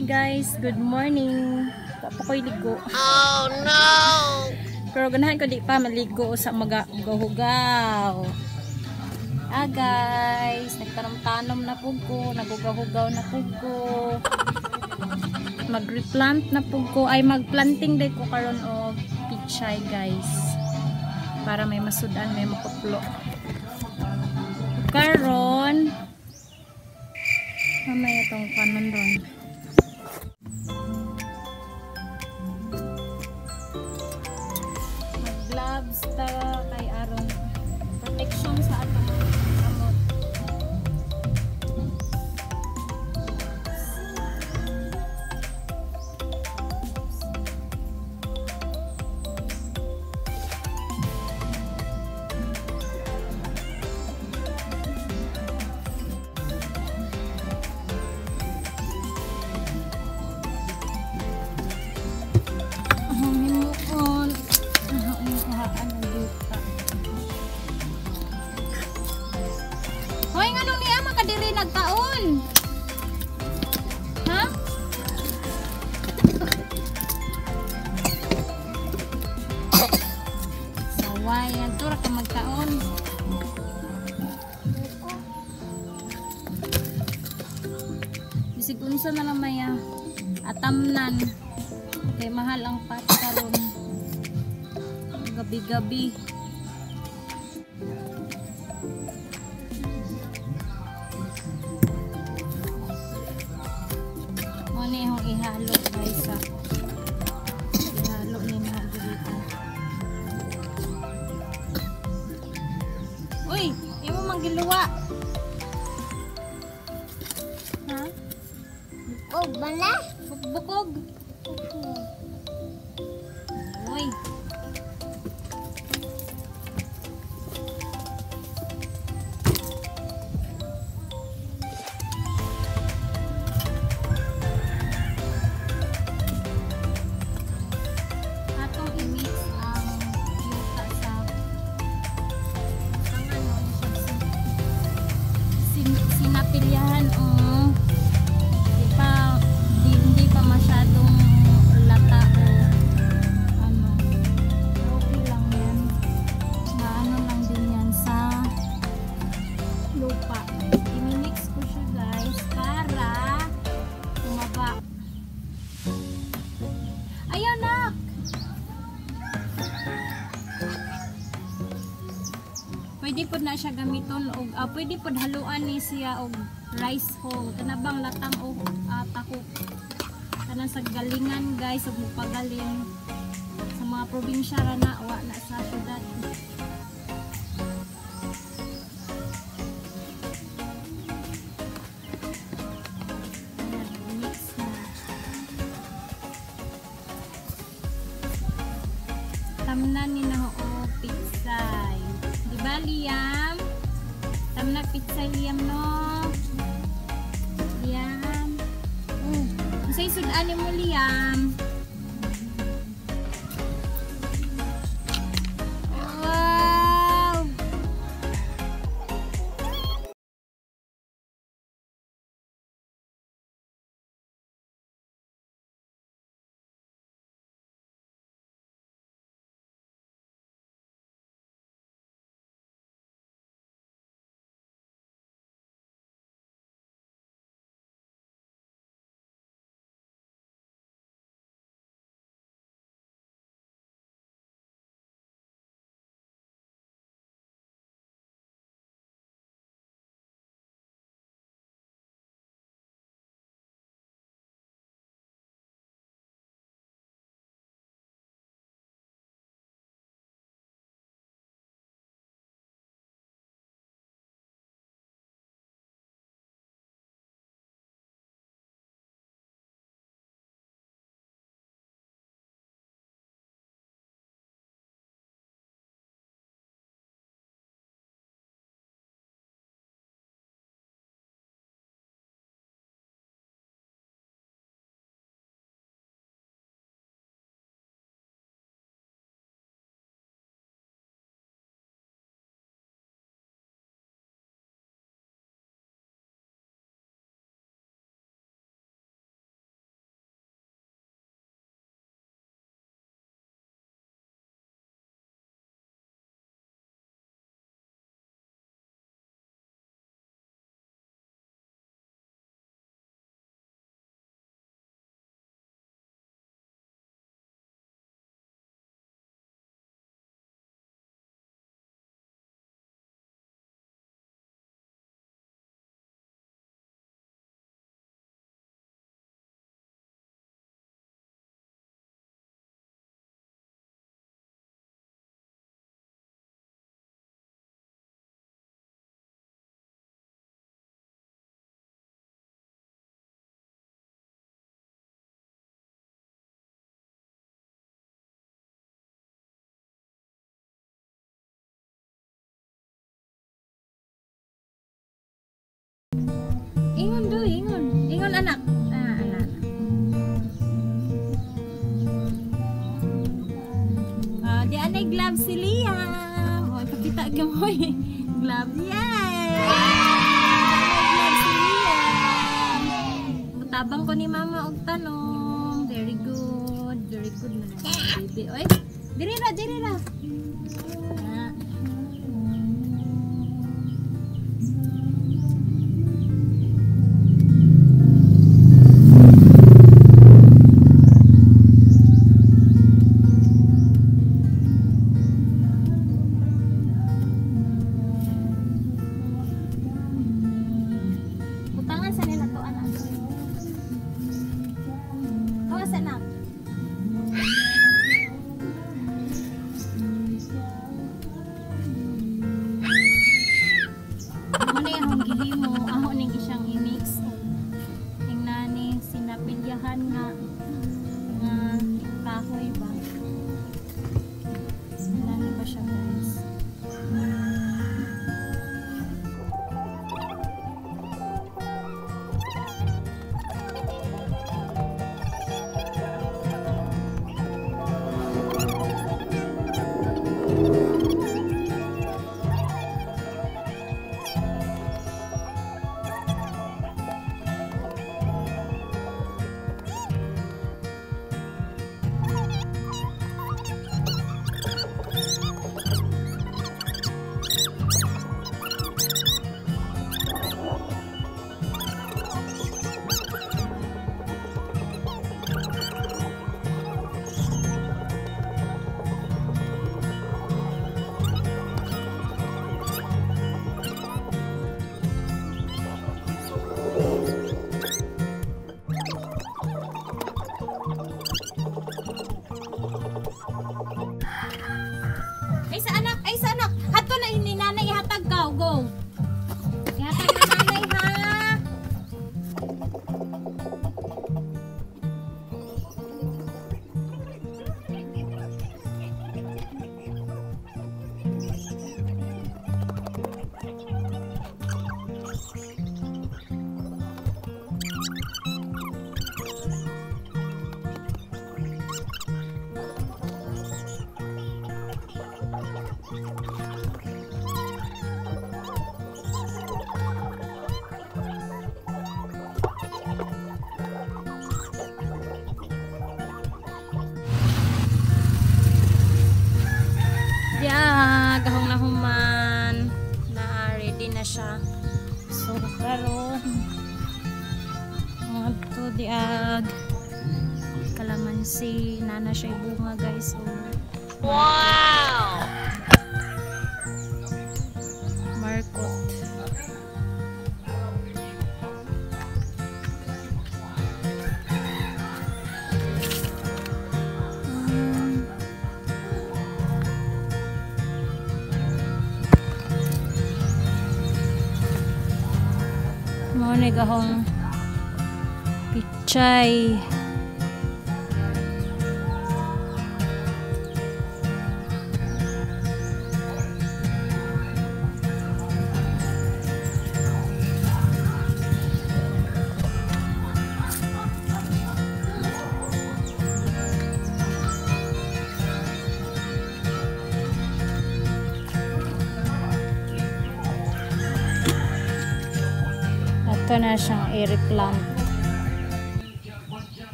Hi guys, good morning. Tapos ko'y ligo. Oh no! Pero ganahan ko di pa maligo sa magahugaw. Guys, nagtanom-tanom na po ko, nagugahugaw na po ko. Mag-replant na po ko, ay mag-planting din ko karon og pichay guys. Para may masudan, may makuplo. Karon, mamaya itong kanon ron. Gloves ta kay aron protection sa atong amot. Hoy, nganong niya makadiri nagtaon? Ha? Saway, antura ka magtaon. Bisig unsa na lang maya. Atamnan. Kay mahal ang pat karon. Gabi-gabi. Ano yung ihalo guys ha? Ihalo niya na dito. Uy! Imo manggiluwa! Ha? Bukog ba na? Bukog! Uy! Sinapilyahan hindi pa masyadong lata o ano, okay lang yan, maano lang din yan sa lupa. I-mix ko siya guys para tumaba. Ayaw nak! Pwede po na siya gamiton og pwede po haluan ni siya og rice hull kanabang latang og tako kanang sa galingan guys ug pagaling sa mga probinsya ra na wa na sa syudad. Tamnan ni na og pitsay. Diba Liam? Tamnag pizza Liam no? Liam? Masay sudan mo Liam? glove si Liam. O, ipakita ka mo eh. Glove, yay! Glove si Liam. Butabang ko ni mama og tanong. Very good. Very good na baby. Oy, diri ra, diri ra. Ah. Butangan sa nila to anak. Awas anak. Ano yung gihimo, aho ning siyang i-mix. Tingnan ni sinapilyahan nga kahoy ba. Tingnan ba siya guys. Ay sa anak, hato na ni nanay ihatag ka, go. Ihatag na nanay ha. Yeah, gahong na human. Na ready na siya. So, karon to diag kalamansi, nana siya bunga guys. So, Wow! markot. Mo ni gahong pichay. Ito na siyang i-replant.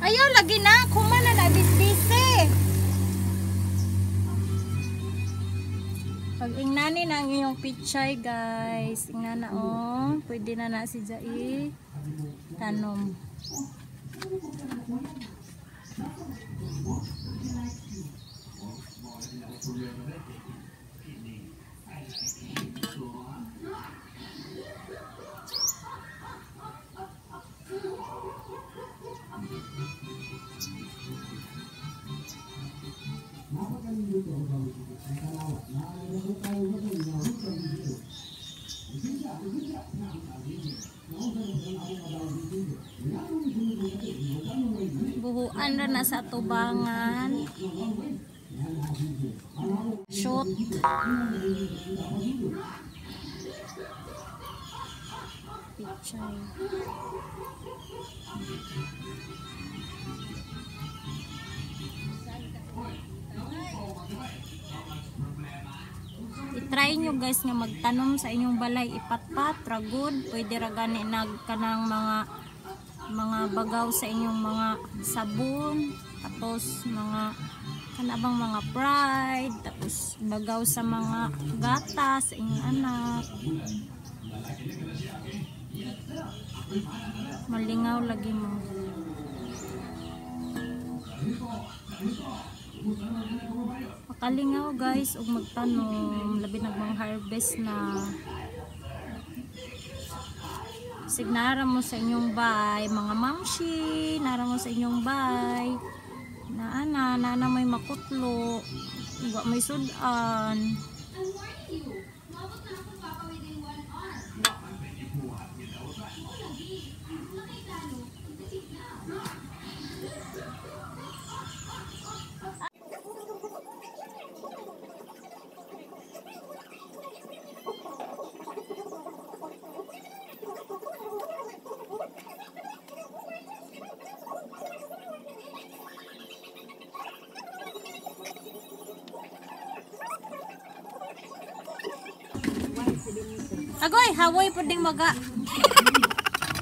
Ayaw, lagi na. Kumana na bisbisi. Pag ingnanin ang iyong pichay guys. Ingnan na oh. Pwede na na si Jai tanom. Buhuan ra na sa tubangan. Sure. fruit. Pichay. I-try nyo guys nga magtanom sa inyong balay, ipatpat, ragod, pwede ra gani kanang mga bagaw sa inyong mga sabon, tapos mga kanabang mga pride, tapos bagaw sa mga gata sa inyong anak. Malingaw lagi mo. Makalingaw guys ug magtanom, labi nagmang harvest na. Signara mo sa inyong bay, mga mamshi, nara mo sa inyong bay. Na may makutlo, wa may sudan. Agoy, hawoy po ding maga.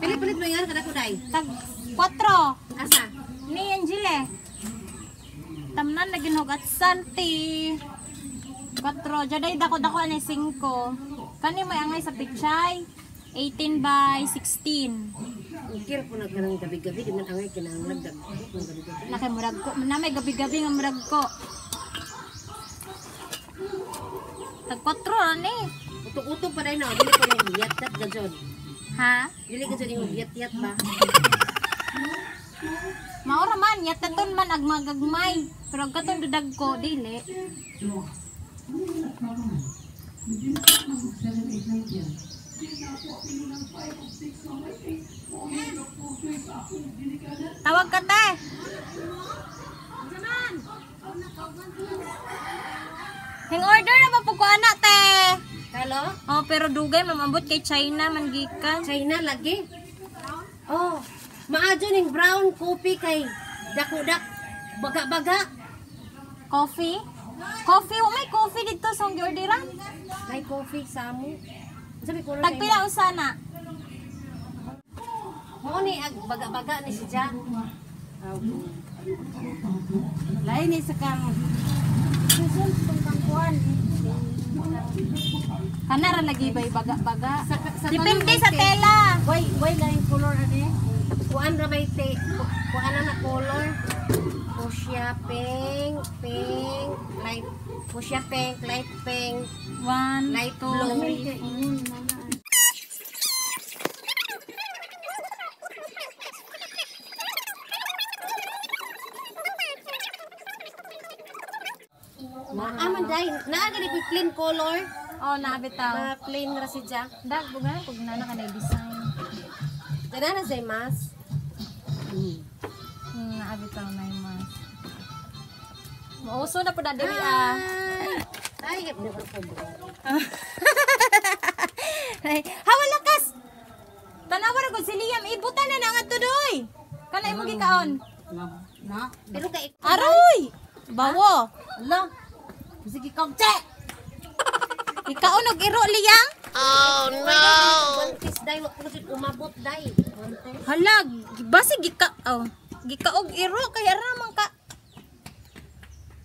Pilit-pilit mo yan, kada ko day. Tag 4. Asa? Ni Angele. Tamnan na ginugat santi. 4. Jaday dako-dako ani 5. Kani may angay sa pichay. 18 by 16. Ukir po nagkanang gabi-gabi, di man angay kinang nagdagdag ng gabi-gabi. Nakay murag ko, na may gabi-gabi nga murag ko. Tag 4 ani. Utok-utok pa day na, dili ko yung yat-yat gajod. Ha? Dili gajod yung yat-yat ba? Maura man, yataton man ag magagmay. Pero ag katon dudag ko, dili. Tawag ka te. Hing order na ba po ko anak te? Hello? Oh, pero dugay mamabot kay China man gikan. China lagi? Oh, maadyo ning brown coffee kay dako-dak baga-baga. Coffee? Coffee, may coffee dito sa orderan. May coffee sa amo. Sabi ko Tagpila usana. mo ni ag baga-baga ni si Jack. Lain ni sa kang susun pang kuan. Kana ra lagi bay baga-baga. Sa Depende sa tela. Why lain color ani? Kuan ra may te. Kuan na color. Fuchsia pink, light fuchsia pink, light pink, 1, light 2, blue. 3, 4. Aman day, naa gani ko clean color. Oh, nabitaw. Plain ra si Jack. Dag bugan pag nana ka na design. Dana na say mas. Nabitaw na yung mas. Mauso na po na dili ah. Ay, gabna ko po. Hawa lakas. Tanawa ra gud si Liam ibutan na nga tudoy. Kana imo gikaon. Na, pero kay Aroy! Bawo. Allah. Sige kang che. Ikaon og iro Liam? Oh no! Buntis day wa ko jud umabot day. Halag, basi gikaog iro kaya ra man ka.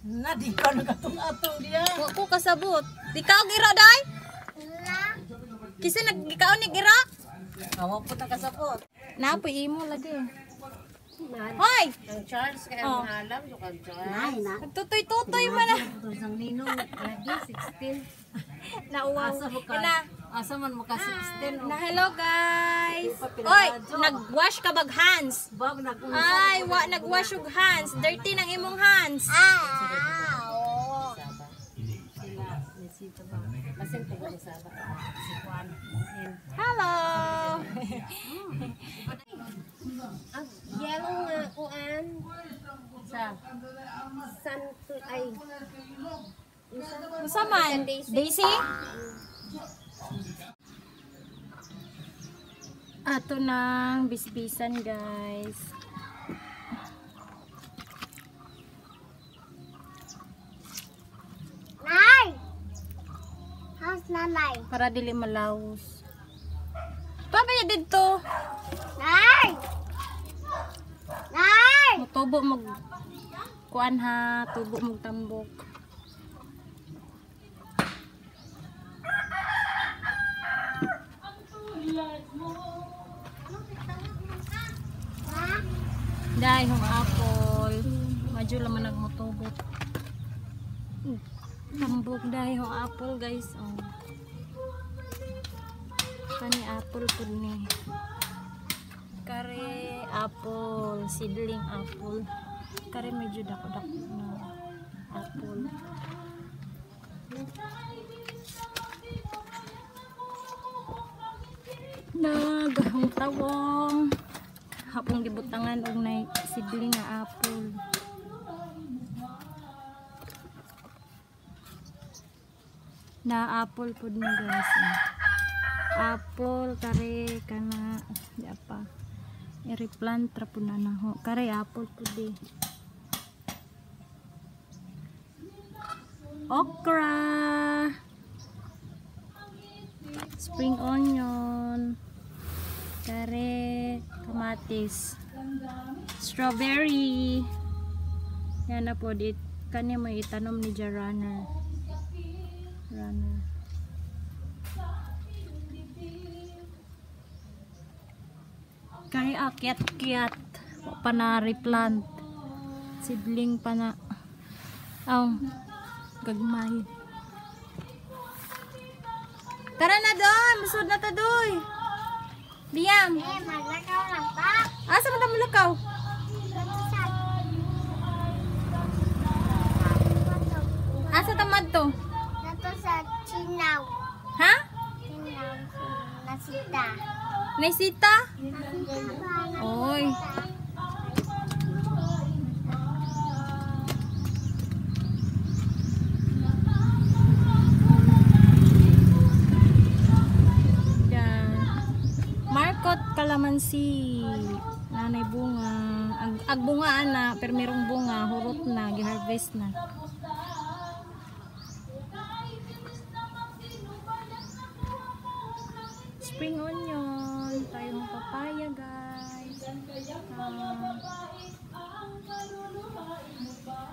Na di ko nagatong-atong diya. Wa ko kasabot. Di ka og iro day? Kasi nagikaon ni iro? Awa po ta kasapot. Napoy imo lagi. Man. Hoy! Ang Charles kay Oh. ang alam yo kang Charles. Nay na. Nagtutoy-tutoy man na. Sang ninong lagi 16. Nauwaw. Ina. Asa man mo ka 16. Na hello guys. Oy, nagwash ka bag hands. Bag na kung Ay, wa nagwash og hands. Dirty nang imong hands. Basin ko ba sa ba? Si Juan. Hello. Ang yellow nga kuan sa Santo ay Usaman? Daisy? Ato nang bisbisan guys. Nay! How's nanay? Para dili malaos. Pabaya dito. Nay! Nay! Tubo mag kuan ha, tubo mag tambok. Dahil yung apple, medyo laman nagmutubot. Tambok dahil yung apple guys. Oh. Kani apple po ni. Kare apple, seedling apple. Kare medyo dako-dako na apple. Nagahong tawong. Hapong gibutangan og nay seedling nga apple. Na apple pud ni guys. Apple kare kana di apa. I-replant ra pud na naho. Kare apple pud di. Okra. Spring onion. Kare kamatis, strawberry. Yan na po dit. Kanya may itanom ni Runner. Kaya akyat-kyat pa na replant. Seedling pa na. Gagmay. Tara na doon, masud na ta doy. Biyam. Maglakaw lang pa. Asa man ta mulakaw? Asa tamad to? Nato sa Chinaw. Ha? Chinaw. Nasita. Naisita? Nasita. Oy. Marcot kalamansi. Nanay bunga. Ag bunga ana, pero merong bunga, hurot na, gi-harvest na. Spring onion, tayong papaya guys.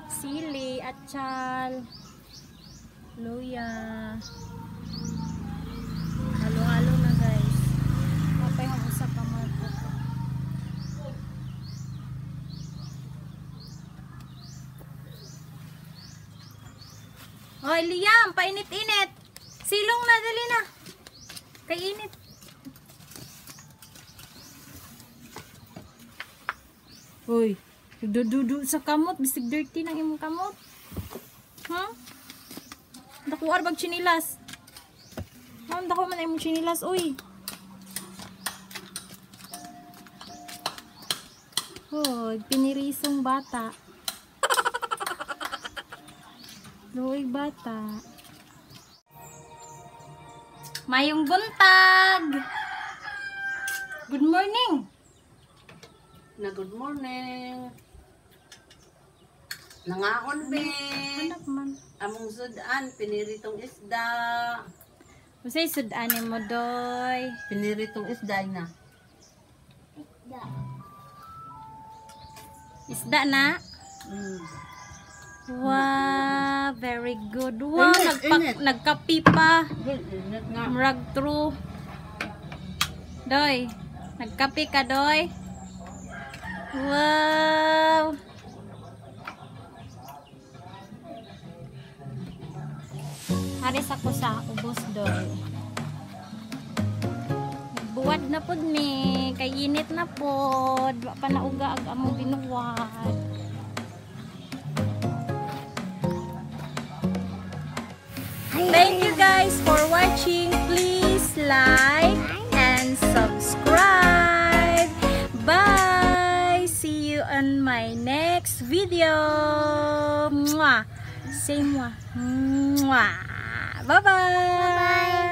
Sili, atchal, luya. Halo-halo na guys. Papay ang usa ka market. Hoy, Liam, painit-init. Silong na, dali na. Kay init. Hoy, dudu sa kamot, bisig dirty ng imong kamot. Ha? Dakuar bag chinilas. Dako man imong chinilas, uy. Hoy, pinirisong bata. Luig bata. Mayong buntag. Good morning. Na good morning. Nangaon be. Anak man. Among sudan, piniritong isda. Usay sudan mo doy. Piniritong isda na. Isda na. Wow, very good. Wow, Init. nagkapi pa. Init nga. Murag true. Doy, nagkapi ka doy. Wow. Haris ako sa ubos doy. Buwad na pod mi, kay init na pod. Wa pa nauga ag among binuwad. Thank you guys for watching. Please like and subscribe. Bye. See you on my next video. Mwah. Say moi. Mwah. Bye-bye.